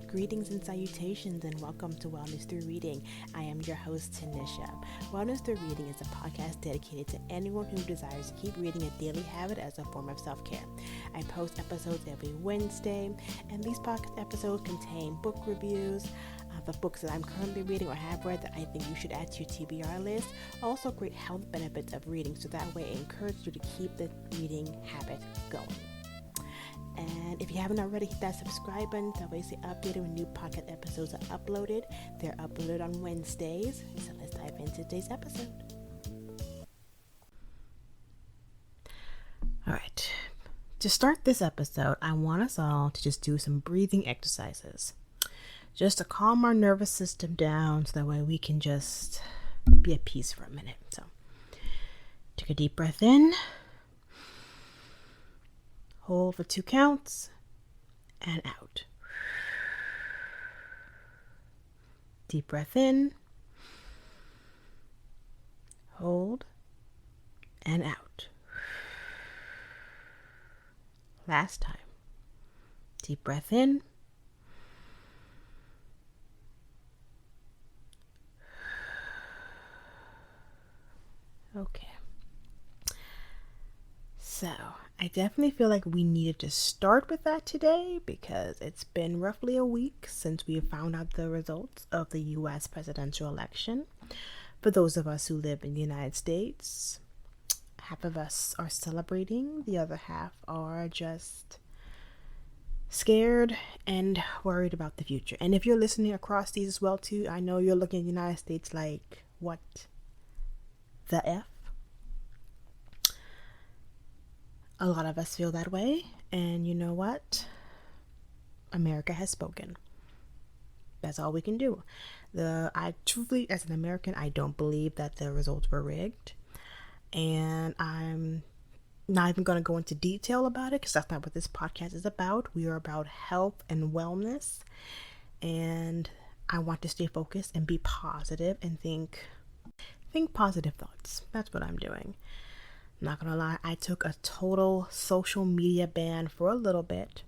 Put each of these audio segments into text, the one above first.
Greetings and salutations, and welcome to Wellness Through Reading. I am your host, Tanisha. Wellness Through Reading is a podcast dedicated to anyone who desires to keep reading a daily habit as a form of self-care. I post episodes every Wednesday, and these podcast episodes contain book reviews of books that I'm currently reading or have read that I think you should add to your TBR list. Also, great health benefits of reading, so that way I encourage you to keep the reading habit going. And if you haven't already, hit that subscribe button so that way you stay updated when new podcast episodes are uploaded. They're uploaded on Wednesdays. So let's dive into today's episode. All right. To start this episode, I want us all to just do some breathing exercises. Just to calm our nervous system down so that way we can just be at peace for a minute. So take a deep breath in. Hold for 2 counts and out. Deep breath in. Hold and out. Last time. Deep breath in. Okay. So, I definitely feel like we needed to start with that today because it's been roughly a week since we found out the results of the U.S. presidential election. For those of us who live in the United States, half of us are celebrating, the other half are just scared and worried about the future. And if you're listening across these as well too, I know you're looking at the United States like, what the F? A lot of us feel that way, and you know what? America has spoken. That's all we can do. I truthfully, as an American, I don't believe that the results were rigged, and I'm not even going to go into detail about it because that's not what this podcast is about. We are about health and wellness, and I want to stay focused and be positive and think positive thoughts. That's what I'm doing. Not gonna lie, I took a total social media ban for a little bit,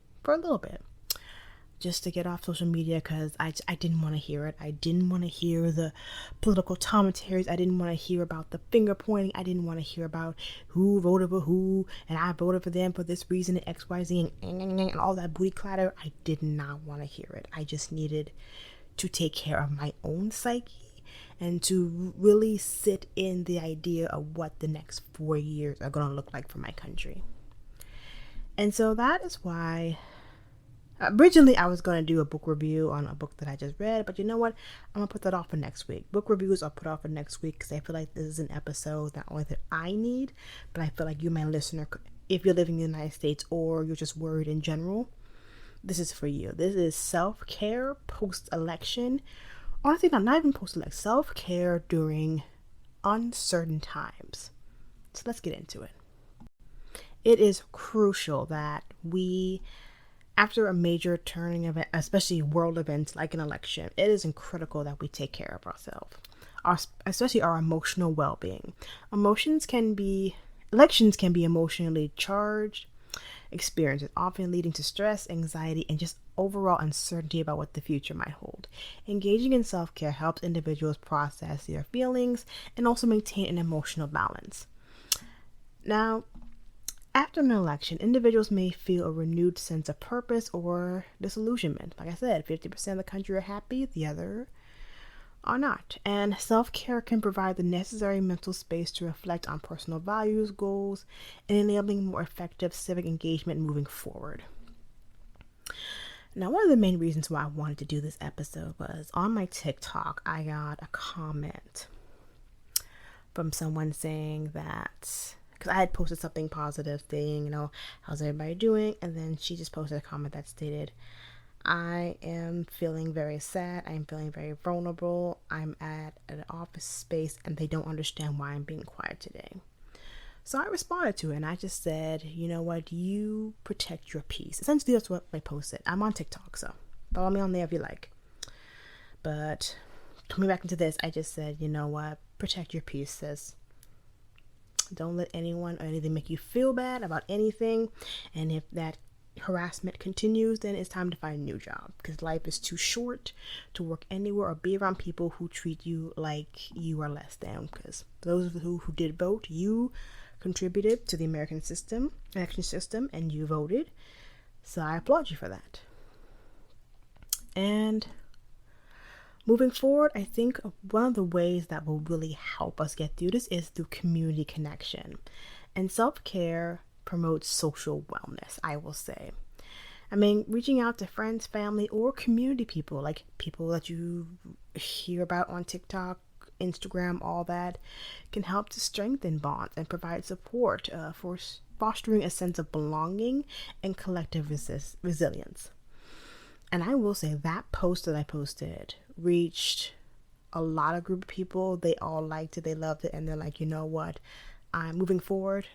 just to get off social media because I didn't want to hear it. I didn't want to hear the political commentaries. I didn't want to hear about the finger pointing. I didn't want to hear about who voted for who and I voted for them for this reason and XYZ and all that booty clatter. I did not want to hear it. I just needed to take care of my own psyche and to really sit in the idea of what the next 4 years are going to look like for my country. And so that is why originally I was going to do a book review on a book that I just read, but you know what? I'm going to put that off for next week. Book reviews I'll put off for next week because I feel like this is an episode not only that I need, but I feel like you, my listener, if you're living in the United States or you're just worried in general, this is for you. This is self-care post-election. Honestly, not even post-election, self-care during uncertain times. So let's get into it. It is crucial that we, after a major turning event, especially world events like an election, it is critical that we take care of ourselves, especially our emotional well-being. Elections can be emotionally charged experiences, often leading to stress, anxiety, and just overall uncertainty about what the future might hold. Engaging in self-care helps individuals process their feelings and also maintain an emotional balance. Now, after an election, individuals may feel a renewed sense of purpose or disillusionment. Like I said, 50% of the country are happy, the other are not. And self-care can provide the necessary mental space to reflect on personal values, goals, and enabling more effective civic engagement moving forward. Now, one of the main reasons why I wanted to do this episode was on my TikTok, I got a comment from someone saying that, because I had posted something positive saying, how's everybody doing? And then she just posted a comment that stated, I am feeling very sad. I am feeling very vulnerable. I'm at an office space and they don't understand why I'm being quiet today. So I responded to it and I just said, you know what? You protect your peace. Essentially, that's what I posted. I'm on TikTok, so follow me on there if you like. But coming back into this, I just said, you know what? Protect your peace, sis. Don't let anyone or anything make you feel bad about anything. And if that harassment continues, then it's time to find a new job, because life is too short to work anywhere or be around people who treat you like you are less than. Because those of you who did vote, you contributed to the American election system, and you voted. So I applaud you for that. And moving forward, I think one of the ways that will really help us get through this is through community connection. And self-care promotes social wellness, I will say. I mean, reaching out to friends, family, or community people, like people that you hear about on TikTok, Instagram, all that, can help to strengthen bonds and provide support for fostering a sense of belonging and collective resilience. And I will say that post that I posted reached a lot of group of people. They all liked it, they loved it, and they're like, you know what? I'm moving forward.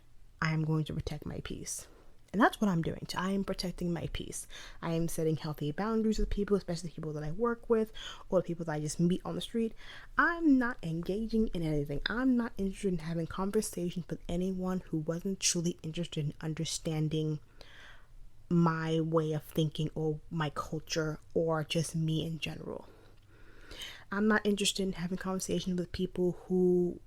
I am going to protect my peace. And that's what I'm doing. I am protecting my peace. I am setting healthy boundaries with people, especially people that I work with or people that I just meet on the street. I'm not engaging in anything. I'm not interested in having conversations with anyone who wasn't truly interested in understanding my way of thinking or my culture or just me in general. I'm not interested in having conversations with people who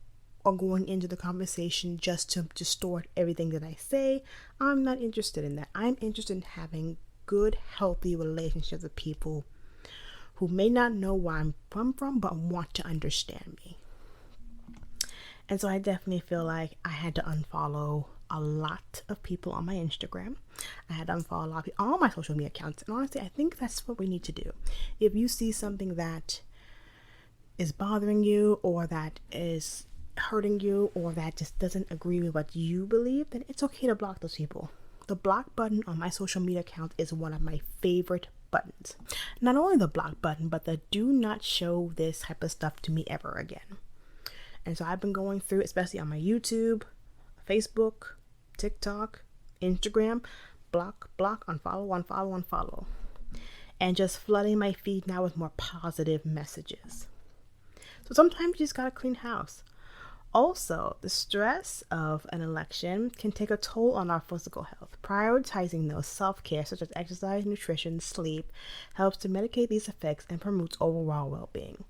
are going into the conversation just to distort everything that I say. I'm not interested in that. I'm interested in having good, healthy relationships with people who may not know where I'm from, but want to understand me. And so I definitely feel like I had to unfollow a lot of people on my Instagram. I had to unfollow a lot of people on all my social media accounts. And honestly, I think that's what we need to do. If you see something that is bothering you, or that is hurting you, or that just doesn't agree with what you believe, then it's okay to block those people. The block button on my social media account is one of my favorite buttons. Not only the block button, but the do not show this type of stuff to me ever again. And so I've been going through, especially on my YouTube, Facebook, TikTok, Instagram, block, unfollow, and just flooding my feed now with more positive messages. So sometimes you just gotta clean house. Also, the stress of an election can take a toll on our physical health. Prioritizing those self-care, such as exercise, nutrition, sleep, helps to mitigate these effects and promotes overall well-being.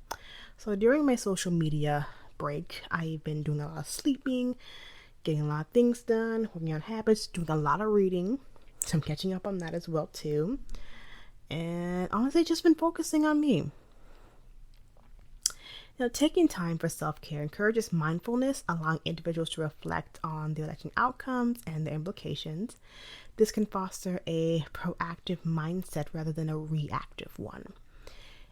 So during my social media break, I've been doing a lot of sleeping, getting a lot of things done, working on habits, doing a lot of reading. So I'm catching up on that as well too. And honestly, just been focusing on me. Now, taking time for self-care encourages mindfulness, allowing individuals to reflect on the election outcomes and their implications. This can foster a proactive mindset rather than a reactive one.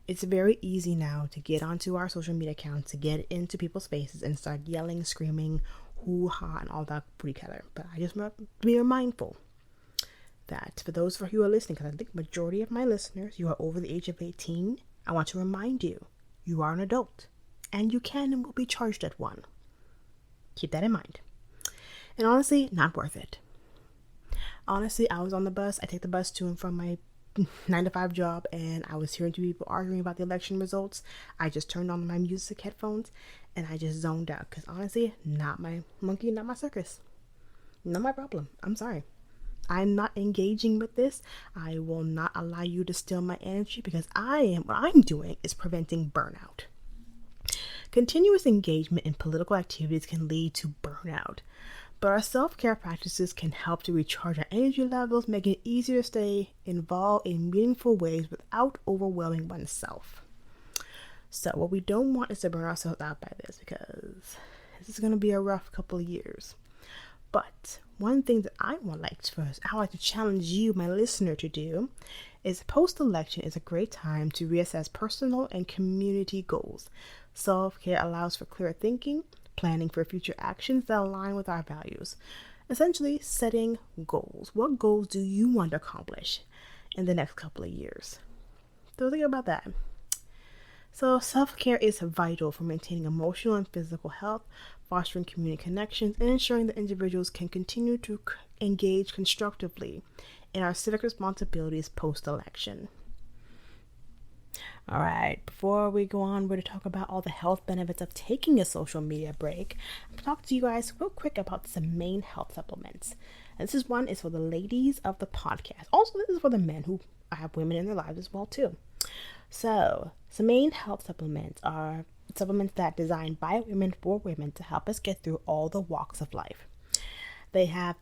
It's very easy now to get onto our social media accounts, to get into people's faces and start yelling, screaming, hoo-ha, and all that booty color. But I just want to be mindful that for those of you who are listening, because I think the majority of my listeners, you are over the age of 18, I want to remind you, you are an adult. And you can and will be charged at one. Keep that in mind. And honestly, not worth it. Honestly, I was on the bus. I take the bus to and from my 9-to-5 job, and I was hearing two people arguing about the election results. I just turned on my music headphones, and I just zoned out. Because honestly, not my monkey, not my circus. Not my problem. I'm sorry. I'm not engaging with this. I will not allow you to steal my energy, because what I'm doing is preventing burnout. Continuous engagement in political activities can lead to burnout, but our self-care practices can help to recharge our energy levels, making it easier to stay involved in meaningful ways without overwhelming oneself. So what we don't want is to burn ourselves out by this, because this is going to be a rough couple of years. But one thing that I would like to challenge you, my listener, to do is post-election is a great time to reassess personal and community goals. Self-care allows for clear thinking, planning for future actions that align with our values. Essentially, setting goals. What goals do you want to accomplish in the next couple of years? So think about that. So self-care is vital for maintaining emotional and physical health, fostering community connections, and ensuring that individuals can continue to engage constructively in our civic responsibilities post-election. All right, before we go on, we're to talk about all the health benefits of taking a social media break. I'm talk to you guys real quick about some main health supplements. And this one is for the ladies of the podcast. Also, this is for the men who have women in their lives as well too. So, some main health supplements are supplements that are designed by women for women to help us get through all the walks of life. They have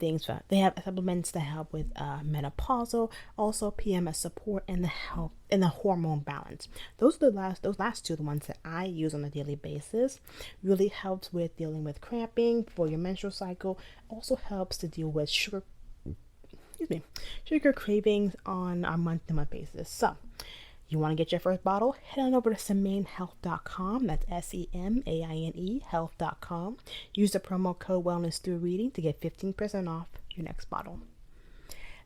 supplements that help with menopausal, also PMS support, and the hormone balance. Those last two, the ones that I use on a daily basis, really helps with dealing with cramping for your menstrual cycle. Also helps to deal with sugar cravings on a month-to-month basis. So, you want to get your first bottle? Head on over to SemaneHealth.com. That's SEMAINE health.com. Use the promo code Wellness Through Reading to get 15% off your next bottle.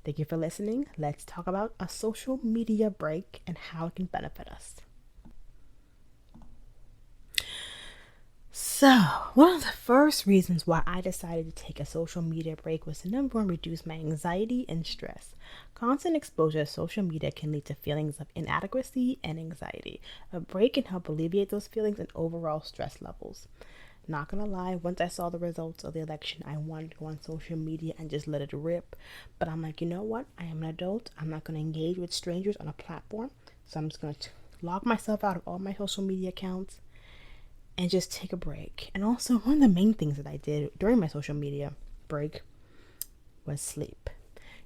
Thank you for listening. Let's talk about a social media break and how it can benefit us. So, one of the first reasons why I decided to take a social media break was to number one, reduce my anxiety and stress. Constant exposure to social media can lead to feelings of inadequacy and anxiety. A break can help alleviate those feelings and overall stress levels. Not gonna lie, once I saw the results of the election, I wanted to go on social media and just let it rip. But I'm like, you know what? I am an adult. I'm not gonna engage with strangers on a platform. So I'm just gonna log myself out of all my social media accounts and just take a break. And also, one of the main things that I did during my social media break was sleep.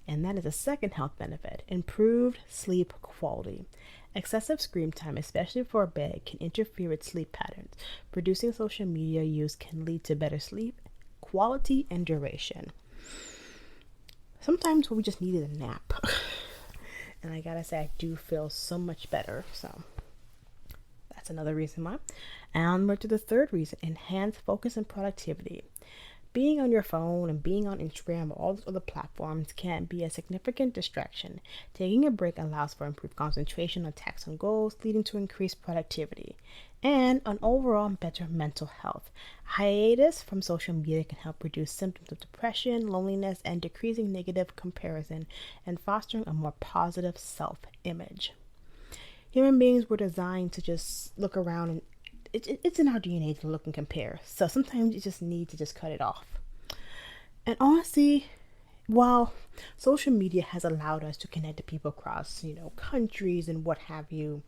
And that is a second health benefit: improved sleep quality. Excessive screen time, especially before bed, can interfere with sleep patterns. Reducing social media use can lead to better sleep quality and duration. Sometimes we just needed a nap. And I gotta say, I do feel so much better. So that's another reason why. And we're to the third reason: enhance focus and productivity. Being on your phone and being on Instagram or all those other platforms can be a significant distraction. Taking a break allows for improved concentration on tasks and goals, leading to increased productivity and an overall better mental health. Hiatus from social media can help reduce symptoms of depression, loneliness, and decreasing negative comparison and fostering a more positive self-image. Human beings were designed to just look around, and it's in our DNA to look and compare. So sometimes you just need to just cut it off. And honestly, while social media has allowed us to connect to people across, countries and what have you,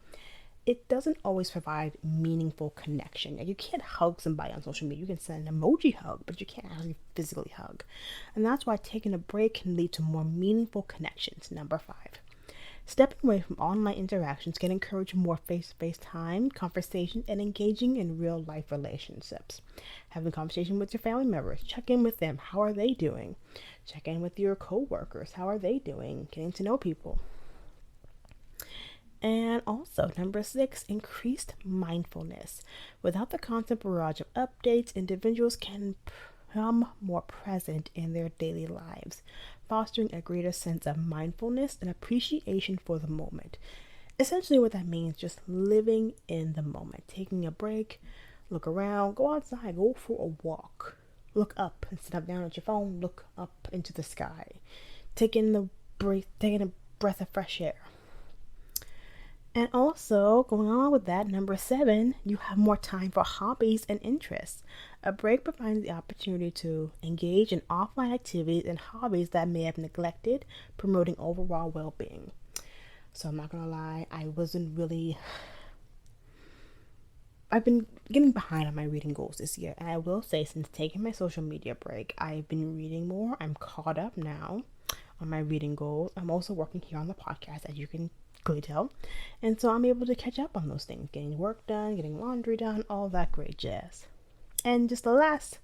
it doesn't always provide meaningful connection. You can't hug somebody on social media. You can send an emoji hug, but you can't actually physically hug. And that's why taking a break can lead to more meaningful connections. Number 5. Stepping away from online interactions can encourage more face-to-face time, conversation, and engaging in real-life relationships. Having a conversation with your family members, check in with them. How are they doing? Check in with your co-workers. How are they doing? Getting to know people. And also, number 6, increased mindfulness. Without the constant barrage of updates, individuals can become more present in their daily lives, fostering a greater sense of mindfulness and appreciation for the moment. Essentially, what that means, just living in the moment, taking a break, look around, go outside, go for a walk, look up instead of down at your phone, look up into the sky, taking a breath of fresh air. And also, going on with that, number 7, you have more time for hobbies and interests. A break provides the opportunity to engage in offline activities and hobbies that may have neglected, promoting overall well-being. So I'm not gonna lie, I've been getting behind on my reading goals this year. And I will say, since taking my social media break, I've been reading more. I'm caught up now on my reading goals. I'm also working here on the podcast, as you can clearly tell. And so I'm able to catch up on those things, getting work done, getting laundry done, all that great jazz. And just the last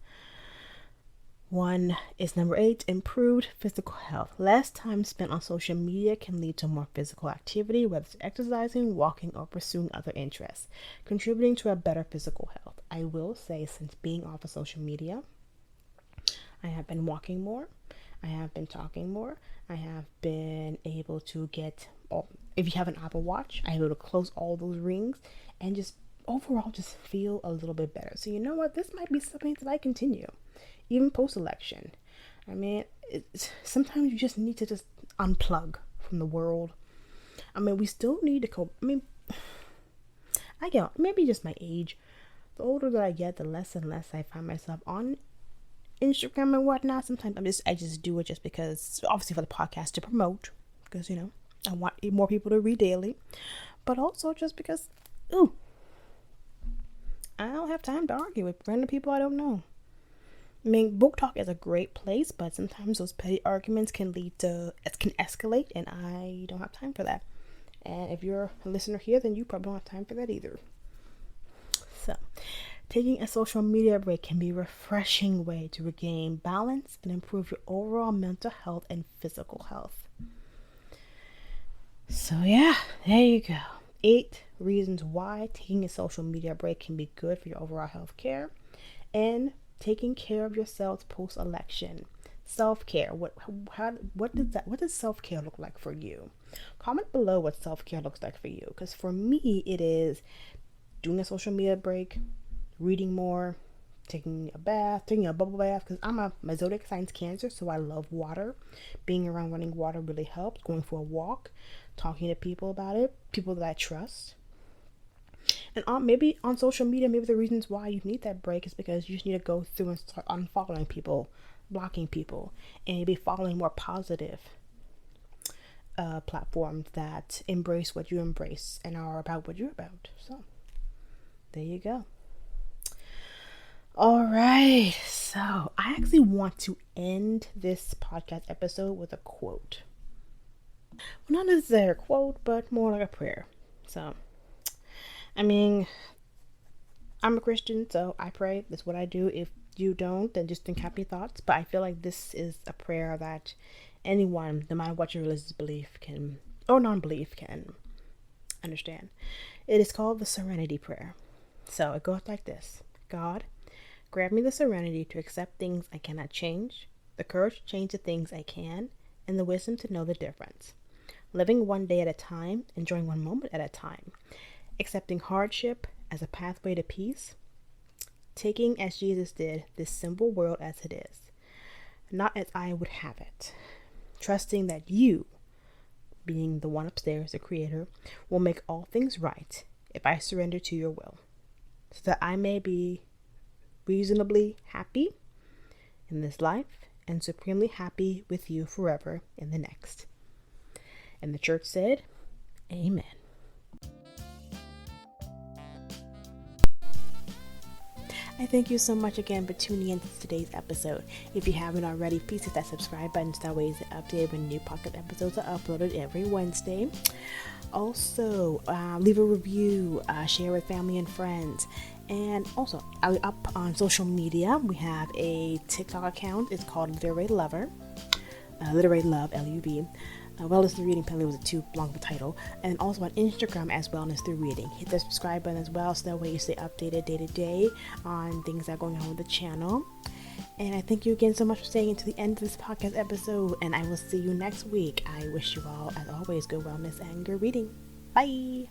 one is number 8, improved physical health. Less time spent on social media can lead to more physical activity, whether it's exercising, walking, or pursuing other interests, contributing to a better physical health. I will say, since being off of social media, I have been walking more, I have been talking more, I have been able to get, if you have an Apple Watch, I'm able to close all those rings and just overall just feel a little bit better. So you know what, this might be something that I continue, even post-election. I mean, sometimes you just need to just unplug from the world. I mean, we still need to cope. I mean, I get, maybe just my age. The older that I get, the less and less I find myself on Instagram and whatnot. Sometimes I just do it just because, obviously for the podcast to promote, because I want more people to read daily, but also just because, I don't have time to argue with random people I don't know. I mean, book talk is a great place, but sometimes those petty arguments can escalate, and I don't have time for that. And if you're a listener here, then you probably don't have time for that either. So, taking a social media break can be a refreshing way to regain balance and improve your overall mental health and physical health. So yeah, there you go. 8 reasons why taking a social media break can be good for your overall health care and taking care of yourself post-election. Self-care. What does self-care look like for you? Comment below what self-care looks like for you, because for me it is doing a social media break, reading more, taking a bath, taking a bubble bath, because my zodiac sign's Cancer, so I love water. Being around running water really helps. Going for a walk, talking to people about it, people that I trust. And maybe on social media, maybe the reasons why you need that break is because you just need to go through and start unfollowing people, blocking people, and be following more positive platforms that embrace what you embrace and are about what you're about. So there you go. All right, so I actually want to end this podcast episode with a quote. Well, not necessarily a quote, but more like a prayer. So, I mean, I'm a Christian, so I pray. That's what I do. If you don't, then just think happy thoughts. But I feel like this is a prayer that anyone, no matter what your religious belief or non-belief, can understand. It is called the Serenity Prayer. So it goes like this. God, grant me the serenity to accept things I cannot change, the courage to change the things I can, and the wisdom to know the difference. Living one day at a time, enjoying one moment at a time, accepting hardship as a pathway to peace, taking as Jesus did this simple world as it is, not as I would have it, trusting that you, being the one upstairs, the creator, will make all things right if I surrender to your will, so that I may be reasonably happy in this life and supremely happy with you forever in the next. And the church said, Amen. I thank you so much again for tuning in to today's episode. If you haven't already, please hit that subscribe button so that way you're updated when new podcast episodes are uploaded every Wednesday. Also, leave a review, share with family and friends. And also, up on social media, we have a TikTok account. It's called Literary Lover. Literary Love, L-U-V. Wellness Through Reading, apparently was a too long of a title. And also on Instagram as Wellness Through Reading. Hit the subscribe button as well, so that way you stay updated day to day on things that are going on with the channel. And I thank you again so much for staying into the end of this podcast episode. And I will see you next week. I wish you all, as always, good wellness and good reading. Bye!